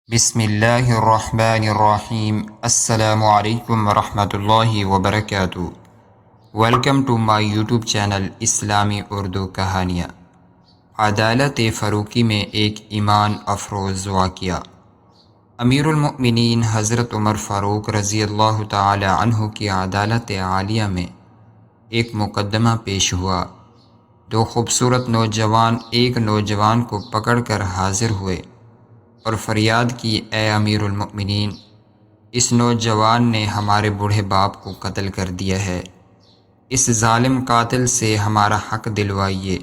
بسم اللہ الرحمن الرحیم۔ السلام علیکم ورحمۃ اللہ وبرکاتہ۔ Welcome to my YouTube channel اسلامی اردو کہانیاں۔ عدالت فاروقی میں ایک ایمان افروز واقعہ۔ امیر المؤمنین حضرت عمر فاروق رضی اللہ تعالی عنہ کی عدالت عالیہ میں ایک مقدمہ پیش ہوا۔ دو خوبصورت نوجوان ایک نوجوان کو پکڑ کر حاضر ہوئے اور فریاد کی، اے امیر المؤمنین، اس نوجوان نے ہمارے بوڑھے باپ کو قتل کر دیا ہے، اس ظالم قاتل سے ہمارا حق دلوائیے۔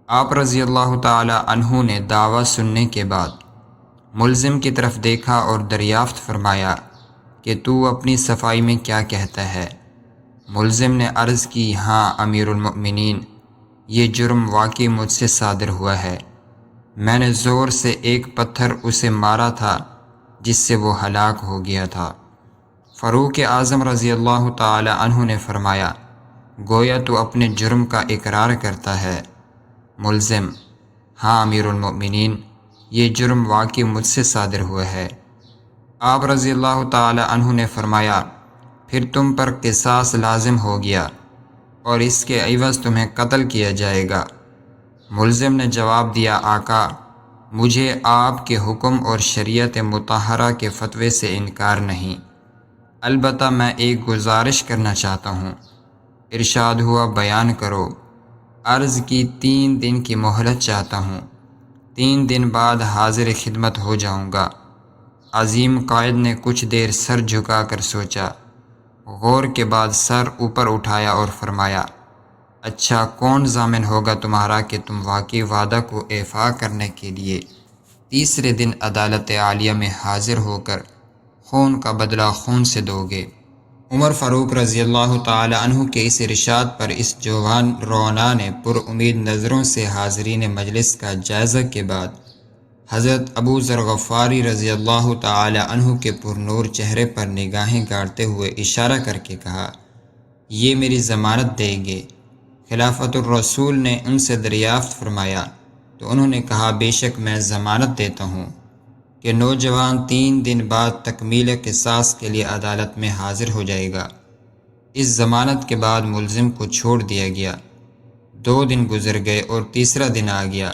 آپ رضی اللہ تعالی عنہ نے دعویٰ سننے کے بعد ملزم کی طرف دیکھا اور دریافت فرمایا کہ تو اپنی صفائی میں کیا کہتا ہے؟ ملزم نے عرض کی، ہاں امیر المؤمنین، یہ جرم واقعی مجھ سے صادر ہوا ہے۔ میں نے زور سے ایک پتھر اسے مارا تھا جس سے وہ ہلاک ہو گیا تھا۔ فاروق اعظم رضی اللہ تعالی عنہ نے فرمایا، گویا تو اپنے جرم کا اقرار کرتا ہے۔ ملزم، ہاں امیر المؤمنین، یہ جرم واقعی مجھ سے صادر ہوا ہے۔ آپ رضی اللہ تعالی عنہ نے فرمایا، پھر تم پر قصاص لازم ہو گیا اور اس کے عوض تمہیں قتل کیا جائے گا۔ ملزم نے جواب دیا، آقا، مجھے آپ کے حکم اور شریعت مطہرہ کے فتوے سے انکار نہیں، البتہ میں ایک گزارش کرنا چاہتا ہوں۔ ارشاد ہوا، بیان کرو۔ عرض کی، 3 دن کی مہلت چاہتا ہوں، 3 دن بعد حاضر خدمت ہو جاؤں گا۔ عظیم قائد نے کچھ دیر سر جھکا کر سوچا، غور کے بعد سر اوپر اٹھایا اور فرمایا، اچھا، کون ضامن ہوگا تمہارا کہ تم واقعی وعدہ کو ایفا کرنے کے لیے تیسرے دن عدالت عالیہ میں حاضر ہو کر خون کا بدلہ خون سے دو گے؟ عمر فاروق رضی اللہ تعالی عنہ کے اس ارشاد پر اس جوان رونا نے پر امید نظروں سے حاضرین مجلس کا جائزہ کے بعد حضرت ابو ذر غفاری رضی اللہ تعالی عنہ کے پرنور چہرے پر نگاہیں گاڑتے ہوئے اشارہ کر کے کہا، یہ میری ضمانت دیں گے؟ خلافت الرسول نے ان سے دریافت فرمایا تو انہوں نے کہا، بے شک میں ضمانت دیتا ہوں کہ نوجوان 3 دن بعد تکمیل قصاص کے لیے عدالت میں حاضر ہو جائے گا۔ اس ضمانت کے بعد ملزم کو چھوڑ دیا گیا۔ 2 دن گزر گئے اور تیسرا دن آ گیا۔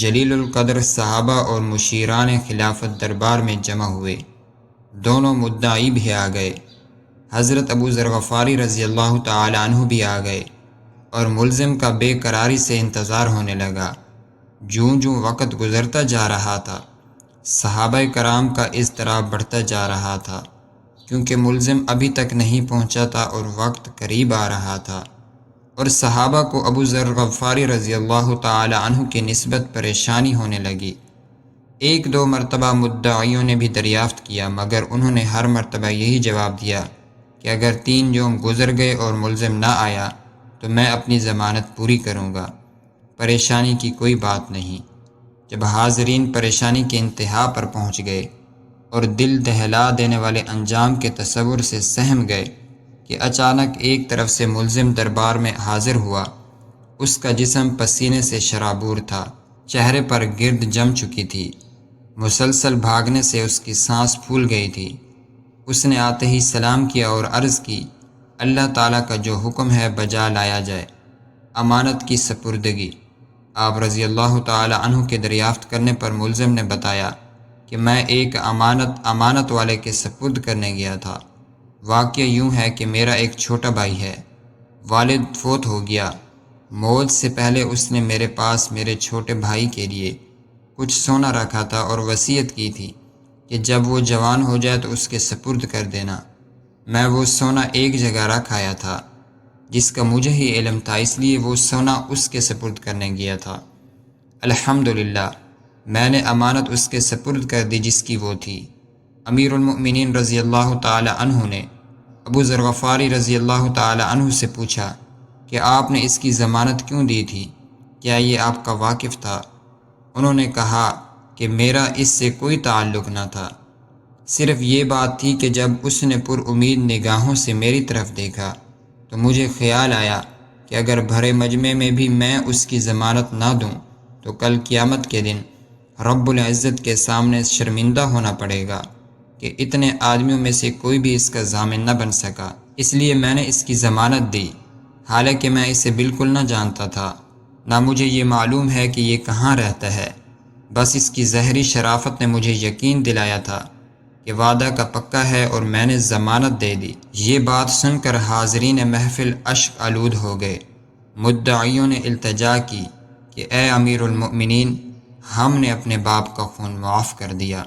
جلیل القدر صحابہ اور مشیران خلافت دربار میں جمع ہوئے۔ دونوں مدعی بھی آ گئے۔ حضرت ابو ذر غفاری رضی اللہ تعالی عنہ بھی آ گئے اور ملزم کا بے قراری سے انتظار ہونے لگا۔ جوں جوں وقت گزرتا جا رہا تھا، صحابہ کرام کا اضطراب بڑھتا جا رہا تھا، کیونکہ ملزم ابھی تک نہیں پہنچا تھا اور وقت قریب آ رہا تھا، اور صحابہ کو ابو ذر غفاری رضی اللہ تعالی عنہ کی نسبت پریشانی ہونے لگی۔ 1-2 مرتبہ مدعیوں نے بھی دریافت کیا، مگر انہوں نے ہر مرتبہ یہی جواب دیا کہ اگر 3 یوم گزر گئے اور ملزم نہ آیا تو میں اپنی ضمانت پوری کروں گا، پریشانی کی کوئی بات نہیں۔ جب حاضرین پریشانی کے انتہا پر پہنچ گئے اور دل دہلا دینے والے انجام کے تصور سے سہم گئے کہ اچانک ایک طرف سے ملزم دربار میں حاضر ہوا۔ اس کا جسم پسینے سے شرابور تھا، چہرے پر گرد جم چکی تھی، مسلسل بھاگنے سے اس کی سانس پھول گئی تھی۔ اس نے آتے ہی سلام کیا اور عرض کی، اللہ تعالیٰ کا جو حکم ہے بجا لایا جائے، امانت کی سپردگی۔ آپ رضی اللہ تعالی عنہ کے دریافت کرنے پر ملزم نے بتایا کہ میں ایک امانت والے کے سپرد کرنے گیا تھا۔ واقعہ یوں ہے کہ میرا ایک چھوٹا بھائی ہے، والد فوت ہو گیا۔ موت سے پہلے اس نے میرے پاس میرے چھوٹے بھائی کے لیے کچھ سونا رکھا تھا اور وصیت کی تھی کہ جب وہ جوان ہو جائے تو اس کے سپرد کر دینا۔ میں وہ سونا ایک جگہ رکھ آیا تھا جس کا مجھے ہی علم تھا، اس لیے وہ سونا اس کے سپرد کرنے گیا تھا۔ الحمدللہ، میں نے امانت اس کے سپرد کر دی جس کی وہ تھی۔ امیر المؤمنین رضی اللہ تعالی عنہ نے ابو ذر غفاری رضی اللہ تعالی عنہ سے پوچھا کہ آپ نے اس کی ضمانت کیوں دی تھی؟ کیا یہ آپ کا واقف تھا؟ انہوں نے کہا کہ میرا اس سے کوئی تعلق نہ تھا، صرف یہ بات تھی کہ جب اس نے پر امید نگاہوں سے میری طرف دیکھا تو مجھے خیال آیا کہ اگر بھرے مجمع میں بھی میں اس کی ضمانت نہ دوں تو کل قیامت کے دن رب العزت کے سامنے شرمندہ ہونا پڑے گا کہ اتنے آدمیوں میں سے کوئی بھی اس کا ضامن نہ بن سکا، اس لیے میں نے اس کی ضمانت دی، حالانکہ میں اسے بالکل نہ جانتا تھا، نہ مجھے یہ معلوم ہے کہ یہ کہاں رہتا ہے، بس اس کی ظاہری شرافت نے مجھے یقین دلایا تھا کہ وعدہ کا پکا ہے اور میں نے ضمانت دے دی۔ یہ بات سن کر حاضرین محفل اشک آلود ہو گئے۔ مدعیوں نے التجا کی کہ اے امیر المؤمنین، ہم نے اپنے باپ کا خون معاف کر دیا۔